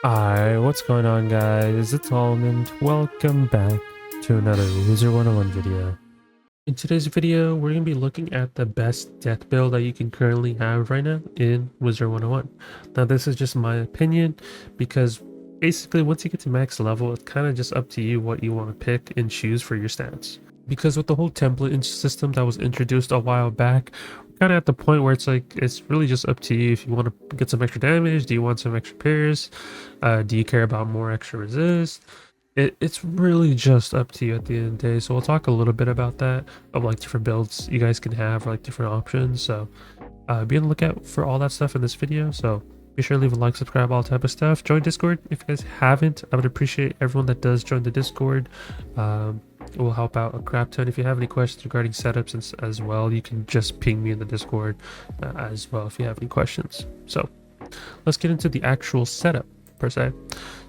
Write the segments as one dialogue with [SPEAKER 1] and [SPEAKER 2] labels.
[SPEAKER 1] Alright, what's going on guys? It's Almond. Welcome back to another Wizard101 video. In today's video, we're going to be looking at the best death build that you can currently have right now in Wizard101. Now this is just my opinion because basically once you get to max level, it's kind of just up to you what you want to pick and choose for your stats. Because with the whole template system that was introduced a while back, kind of at the point where it's like it's really just up to you if you want to get some extra damage. Do you want some extra parries? Do you care about more extra resist? It's really just up to you at the end of the day. So we'll talk a little bit about that, of like different builds you guys can have, or like different options. So be on the lookout for all that stuff in this video. So be sure to leave a like, subscribe, all type of stuff. Join Discord if you guys haven't. I would appreciate everyone that does join the Discord. It will help out a crap ton. If you have any questions regarding setups as well, you can just ping me in the Discord as well if you have any questions. So let's get into the actual setup per se.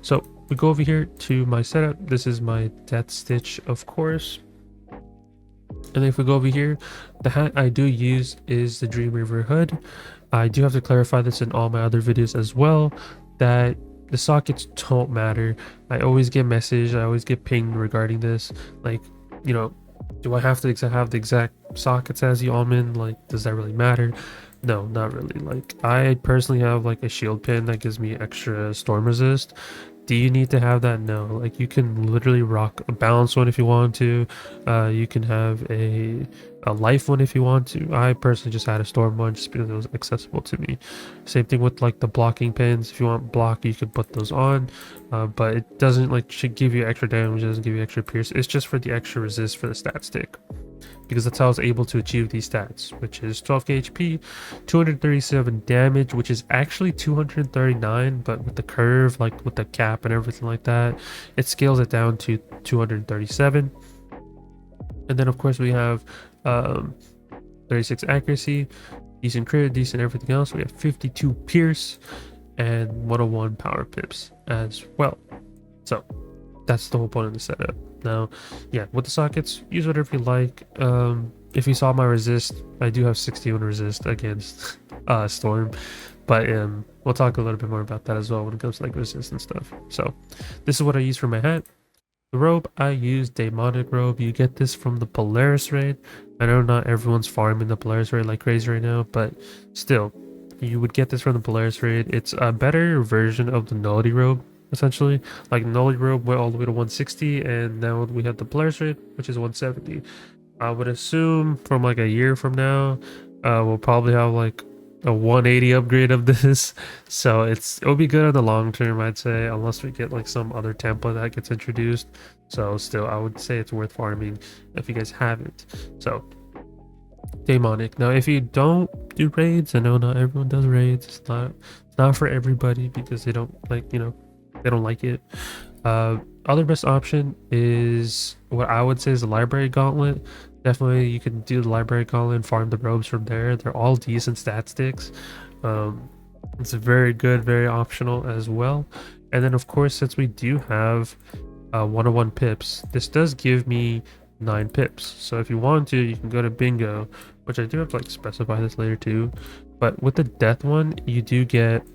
[SPEAKER 1] So we go over here to my setup. This is my Death Stitch, of course. And if we go over here, the hat I do use is the Dream Reaver hood. I do have to clarify this in all my other videos as well, that the sockets don't matter. I always get messaged, I always get pinged regarding this. Like, you know, do I have to have the exact sockets as the Almond? Like, does that really matter? No, not really. Like, I personally have like a shield pin that gives me extra storm resist. Do you need to have that? No. Like, you can literally rock a balance one if you want to. You can have a life one if you want to. I personally just had a storm one just because it was accessible to me. Same thing with like the blocking pins. If you want block, you can put those on, but it doesn't like should give you extra damage. It doesn't give you extra pierce. It's just for the extra resist for the stat stick, because that's how I was able to achieve these stats, which is 12k HP, 237 damage, which is actually 239, but with the curve, like with the cap and everything like that, it scales it down to 237. And then of course we have 36 accuracy, decent crit, decent everything else. We have 52 pierce and 101 power pips as well. So that's the whole point of the setup. Now, yeah, with the sockets, use whatever you like. If you saw my resist, I do have 61 resist against Storm, but we'll talk a little bit more about that as well when it comes to like resist and stuff. So this is what I use for my hat. The robe, I use Demonic Robe. You get this from the Polaris raid. I know not everyone's farming the Polaris raid like crazy right now, but still, you would get this from the Polaris raid. It's a better version of the Nullity Robe, essentially. Like Nullity Robe went all the way to 160, and now we have the Polaris raid, which is 170. I would assume from like a year from now, we'll probably have like a 180 upgrade of this. So it'll be good in the long term, I'd say, unless we get like some other template that gets introduced. So still, I would say it's worth farming if you guys haven't. So Demonic. Now if you don't do raids, I know not everyone does raids. It's not for everybody because they don't like, they don't like it. Other best option is what I would say is the Library Gauntlet. Definitely you can do the Library Gauntlet and farm the robes from there. They're all decent stat sticks. It's very good, very optional as well. And then of course, since we do have 101 pips, this does give me 9 pips. So if you want to, you can go to bingo, which I do have to like specify this later too. But with the death one, you do get,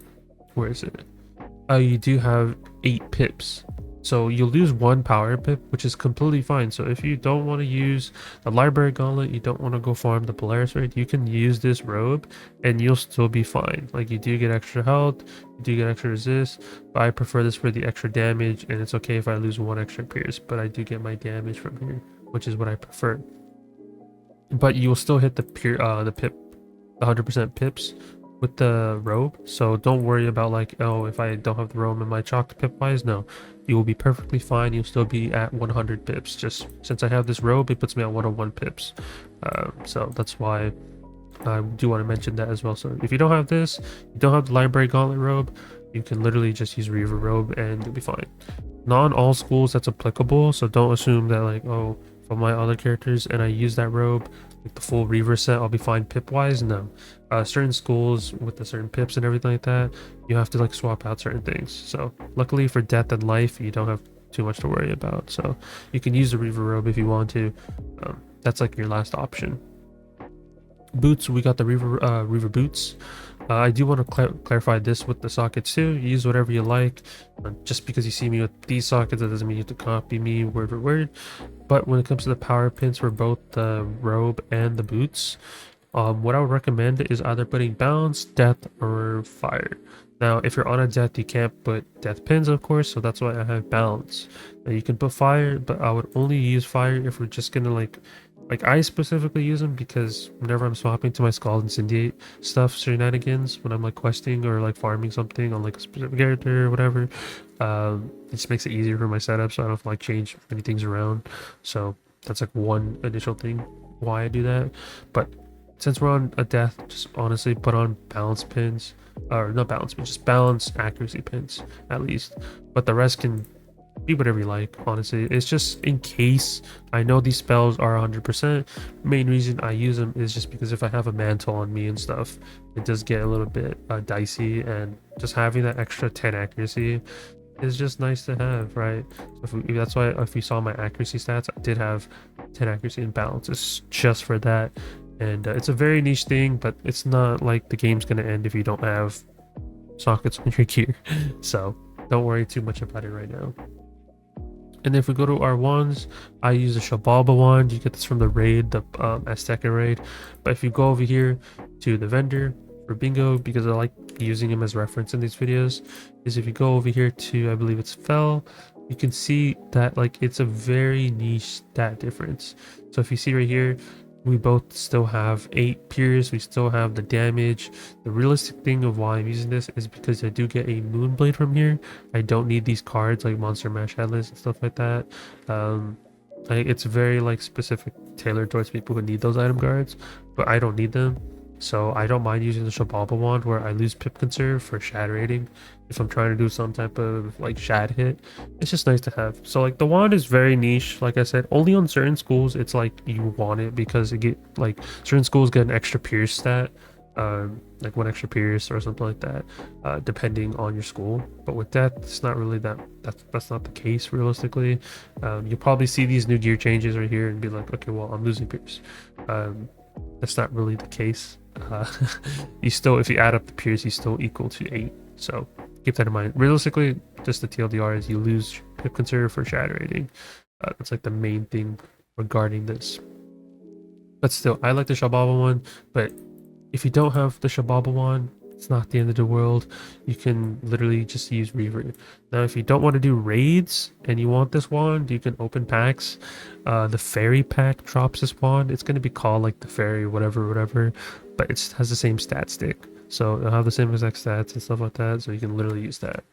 [SPEAKER 1] where is it? You do have 8 pips. So you'll lose 1 power pip, which is completely fine. So if you don't want to use the Library Gauntlet, you don't want to go farm the Polaris raid, you can use this robe and you'll still be fine. Like, you do get extra health, you do get extra resist, but I prefer this for the extra damage, and it's okay if I lose 1 extra pierce, but I do get my damage from here, which is what I prefer. But you will still hit the pip, 100% pips with the robe. So don't worry about like, oh, if I don't have the robe, am I chalked pip wise? No, you will be perfectly fine. You'll still be at 100 pips. Just since I have this robe, it puts me at 101 pips. So that's why I do want to mention that as well. So if you don't have this, you don't have the Library Gauntlet robe, you can literally just use Reaver robe and you'll be fine. Not on all schools that's applicable, so don't assume that like, oh, for my other characters and I use that robe, like the full Reaver set, I'll be fine pip wise. No, certain schools with the certain pips and everything like that, you have to like swap out certain things. So luckily for death and life, you don't have too much to worry about, so you can use the Reaver robe if you want to. That's like your last option. Boots, we got the Reaver boots. I do want to clarify this with the sockets too. Use whatever you like. Just because you see me with these sockets, that doesn't mean you have to copy me word for word. But when it comes to the power pins for both the robe and the boots, what I would recommend is either putting balance, death, or fire. Now, if you're on a death, you can't put death pins, of course, so that's why I have balance. Now, you can put fire, but I would only use fire if we're just gonna like I specifically use them because whenever I'm swapping to my Scald Incendiate stuff shenanigans, when I'm like questing or like farming something on like a specific character or whatever, it just makes it easier for my setup, so I don't have to like change many things around. So that's like one initial thing why I do that. But since we're on a death, just honestly put on balance pins, or not balance pins, just balance accuracy pins at least. But the rest can be whatever you like, honestly. It's just in case. I know these spells are 100%. Main reason I use them is just because if I have a mantle on me and stuff, it does get a little bit dicey, and just having that extra 10 accuracy is just nice to have, right? So that's why if you saw my accuracy stats, I did have 10 accuracy and balance. It's just for that. And it's a very niche thing, but it's not like the game's gonna end if you don't have sockets on your gear. So don't worry too much about it right now. And if we go to our wands, I use a Shabalba wand. You get this from the raid, the Azteca raid. But if you go over here to the vendor for bingo, because I like using him as reference in these videos, is if you go over here to, I believe it's Fell, you can see that like it's a very niche stat difference. So if you see right here, we both still have 8 pierce, we still have the damage. The realistic thing of why I'm using this is because I do get a Moonblade from here. I don't need these cards like Monster Mash Headless and stuff like that. It's very like specific, tailored towards people who need those item cards, but I don't need them. So I don't mind using the Shabalba wand where I lose pip conserve for shad rating if I'm trying to do some type of like shad hit. It's just nice to have. So like the wand is very niche. Like I said, only on certain schools it's like you want it because it get like certain schools get an extra pierce stat, like 1 extra pierce or something like that, depending on your school. But with that, it's not really that's not the case realistically. You'll probably see these new gear changes right here and be like, okay, well, I'm losing pierce. That's not really the case. You still, if you add up the pierce, you still equal to 8. So keep that in mind. Realistically, just the TLDR is you lose pip conserve for shad rating. That's like the main thing regarding this. But still, I like the Shabalba one. But if you don't have the Shabalba one, it's not the end of the world. You can literally just use Reaver. Now, if you don't want to do raids and you want this wand, you can open packs. The fairy pack drops this wand. It's going to be called like the fairy whatever, but it has the same stat stick. So it'll have the same exact stats and stuff like that. So you can literally use that.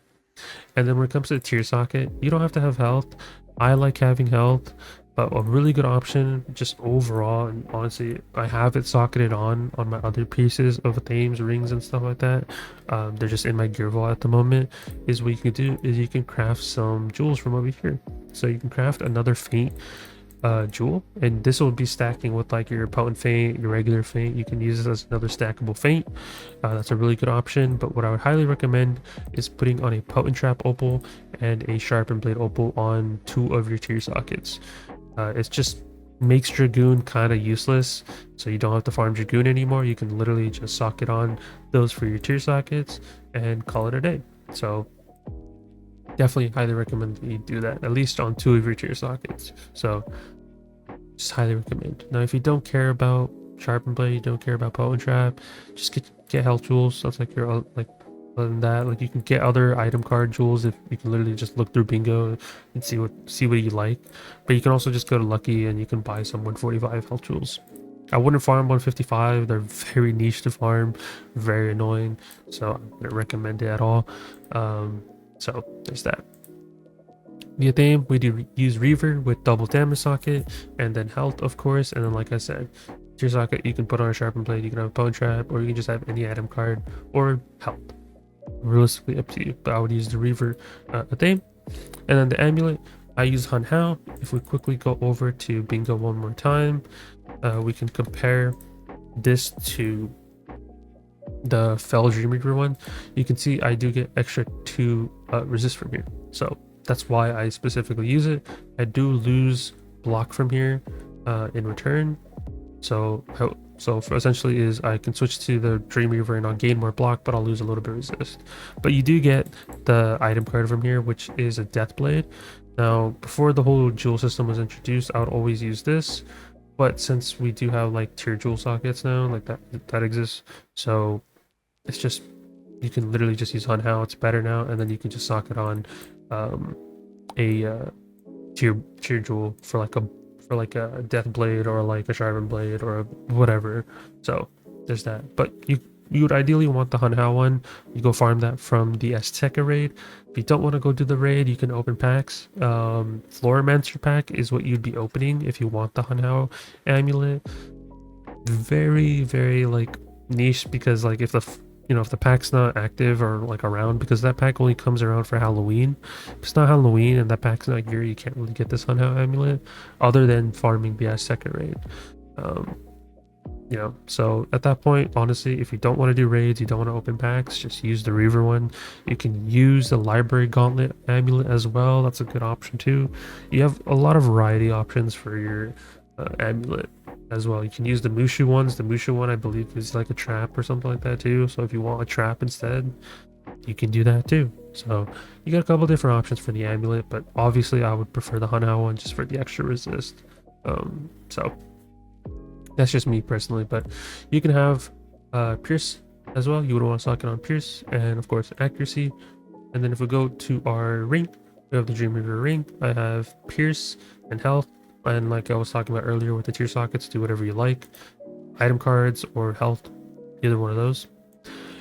[SPEAKER 1] And then when it comes to the tier socket, you don't have to have health. I like having health. But a really good option just overall, and honestly I have it socketed on my other pieces of themes, rings and stuff like that. They're just in my gear vault at the moment. Is what you can do is you can craft some jewels from over here. So you can craft another faint jewel, and this will be stacking with like your potent feint, your regular feint. You can use this as another stackable feint. That's a really good option. But what I would highly recommend is putting on a potent trap opal and a sharpened blade opal on 2 of your tier sockets. It just makes Dragoon kind of useless, so you don't have to farm Dragoon anymore. You can literally just socket on those for your tier sockets and call it a day. So definitely highly recommend that you do that, at least on 2 of your tier sockets. So just highly recommend. Now if you don't care about Sharpened Blade, you don't care about Potent Trap, just get health jewels. That's like your like. Other than that, like you can get other item card jewels if you can literally just look through bingo and see what you like. But you can also just go to Lucky and you can buy some 145 health jewels. I wouldn't farm 155. They're very niche to farm, very annoying, so I wouldn't recommend it at all. So there's that. Via theme, we do use Reaver with double damage socket and then health, of course. And then like I said, tier socket, you can put on a Sharpened Blade, you can have a Potent Trap, or you can just have any item card or health. Realistically up to you, but I would use the Reaver theme. And then the amulet, I use Han Hao. If we quickly go over to bingo one more time, we can compare this to the Fell Dream Reaper one. You can see I do get extra 2 resist from here, so that's why I specifically use it. I do lose block from here in return, so So for essentially is I can switch to the Dreamweaver and I'll gain more block, but I'll lose a little bit of resist. But you do get the item card from here, which is a Death Blade. Now, before the whole jewel system was introduced, I would always use this. But since we do have like tier jewel sockets now, like that exists, so it's just you can literally just use Hun Hao. It's better now, and then you can just socket on a tier jewel for like a Death Blade or like a Sharpened Blade or whatever. So there's that. But you would ideally want the Hun Hao one. You go farm that from the Azteca raid. If you don't want to go do the raid, you can open packs. Floromancer pack is what you'd be opening if you want the Hun Hao amulet. Very, very like niche, because like if the pack's not active or like around, because that pack only comes around for Halloween. If it's not Halloween and that pack's not here, you can't really get this Hun Hao amulet other than farming the Azteca raid. So at that point, honestly, if you don't want to do raids, you don't want to open packs, just use the Reaver one. You can use the Library Gauntlet amulet as well. That's a good option too. You have a lot of variety options for your amulet as well. You can use the Mushu ones. The Mushu one, I believe, is like a trap or something like that too. So if you want a trap instead, you can do that too. So you got a couple different options for the amulet, but obviously I would prefer the Hun Hao one just for the extra resist. So that's just me personally, but you can have Pierce as well. You would want to socket on Pierce and of course accuracy. And then if we go to our ring, we have the Dreamweaver ring. I have Pierce and health, and like I was talking about earlier with the tier sockets, do whatever you like. Item cards or health, either one of those.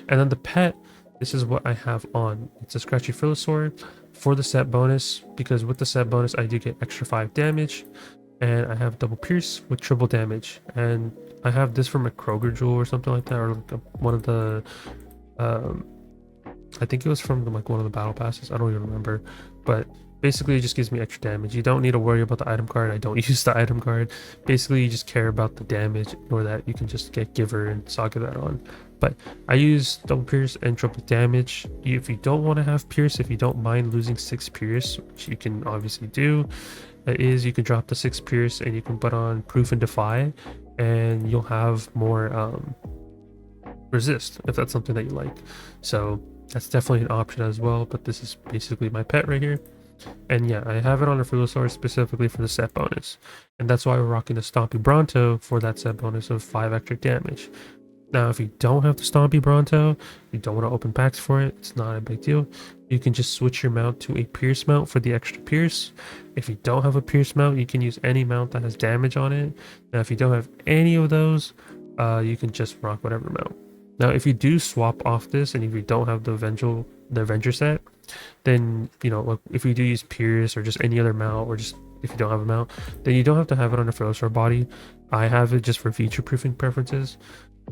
[SPEAKER 1] And then the pet, this is what I have on. It's a Scratchy Filosaur for the set bonus, because with the set bonus I do get extra 5 damage. And I have double pierce with triple damage, and I have this from a Kroger jewel or something like that, or like one of the I think it was from like one of the battle passes, I don't even remember, but basically it just gives me extra damage. You don't need to worry about the item card. I don't use the item card. Basically you just care about the damage, or that you can just get Giver and socket that on. But I use double pierce and triple damage. If you don't want to have pierce, if you don't mind losing 6 pierce, which you can obviously do, is you can drop the 6 pierce and you can put on proof and defy, and you'll have more resist if that's something that you like. So that's definitely an option as well. But this is basically my pet right here. And yeah, I have it on a Filosaur specifically for the set bonus, and that's why we're rocking the Stompy Bronto for that set bonus of 5 extra damage. Now, if you don't have the Stompy Bronto, you don't want to open packs for it, it's not a big deal. You can just switch your mount to a Pierce mount for the extra Pierce. If you don't have a Pierce mount, you can use any mount that has damage on it. Now, if you don't have any of those, you can just rock whatever mount. Now, if you do swap off this, and if you don't have the Avenger set, then, like if you do use Pierce or just any other mount, or just if you don't have a mount, then you don't have to have it on a Filosaur body. I have it just for feature proofing preferences.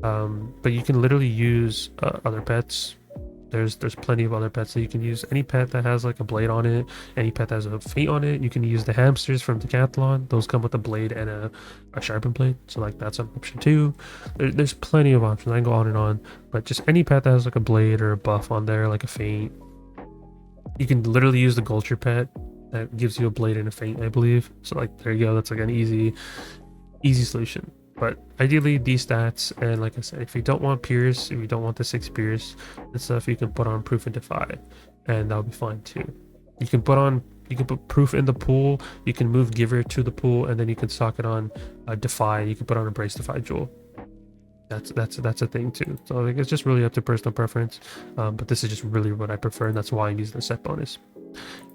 [SPEAKER 1] But you can literally use other pets. There's plenty of other pets that you can use. Any pet that has like a blade on it, any pet that has a feint on it. You can use the hamsters from Decathlon. Those come with a blade and a sharpened blade, so like that's an option too. There's plenty of options. I can go on and on, but just any pet that has like a blade or a buff on there, like a feint. You can literally use the Gulcher pet that gives you a blade and a feint, I believe. So like there you go. That's like an easy solution. But ideally these stats, and like I said, if you don't want Pierce, if you don't want the 6 Pierce and stuff, you can put on Proof and Defy, and that'll be fine too. You can put Proof in the pool, you can move Giver to the pool, and then you can socket on Defy. You can put on a Brace Defy Jewel. That's a thing too. So I think it's just really up to personal preference, but this is just really what I prefer, and that's why I'm using the set bonus.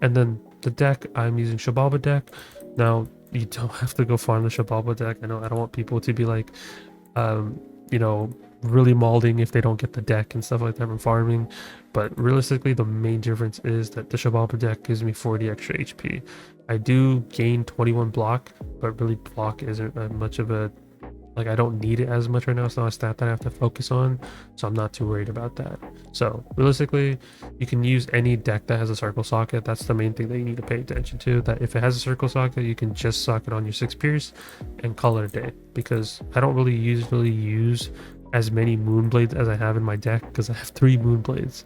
[SPEAKER 1] And then the deck, I'm using Shibalba deck. Now, you don't have to go farm the Shibalba deck. I know I don't want people to be like, really malding if they don't get the deck and stuff like that from farming. But realistically, the main difference is that the Shibalba deck gives me 40 extra HP. I do gain 21 block, but really block isn't much of a, like, I don't need it as much right now. It's not a stat that I have to focus on, so I'm not too worried about that. So realistically, you can use any deck that has a circle socket. That's the main thing that you need to pay attention to, that if it has a circle socket, you can just socket on your 6 Pierce and call it a day, because I don't really use as many Moonblades as I have in my deck, because I have 3 Moonblades.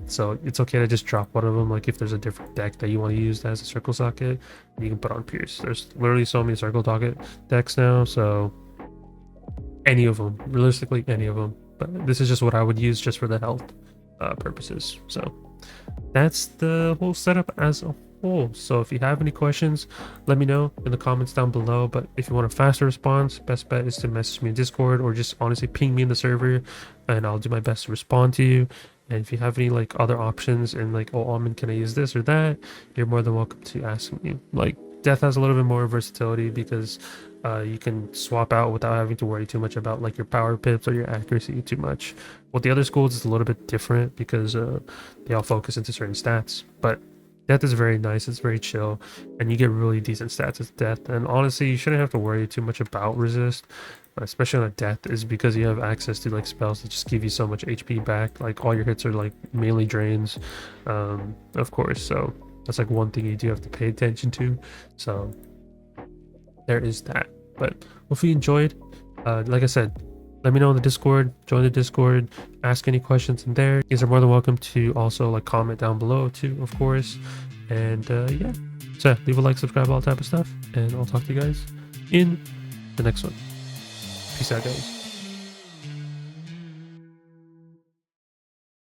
[SPEAKER 1] So it's okay to just drop one of them. Like if there's a different deck that you want to use that has a circle socket, you can put on Pierce. There's literally so many circle socket decks now, so any of them, realistically any of them, but this is just what I would use just for the health purposes. So that's the whole setup as a whole. So if you have any questions, let me know in the comments down below. But if you want a faster response, best bet is to message me in Discord or just honestly ping me in the server, and I'll do my best to respond to you. And if you have any like other options and like, oh Almond, can I use this or that, you're more than welcome to ask me. Like Death has a little bit more versatility because you can swap out without having to worry too much about like your power pips or your accuracy too much. With the other schools, it's a little bit different because they all focus into certain stats. But Death is very nice, it's very chill, and you get really decent stats with Death. And honestly, you shouldn't have to worry too much about resist, especially on a Death, is because you have access to like spells that just give you so much HP back. Like all your hits are like mainly drains, of course. So that's like one thing you do have to pay attention to. So there is that. But hopefully you enjoyed. Like I said, let me know in the Discord, join the Discord, ask any questions in there. You guys are more than welcome to also like comment down below too, of course. And yeah, so leave a like, subscribe, all type of stuff, and I'll talk to you guys in the next one. Peace out, guys.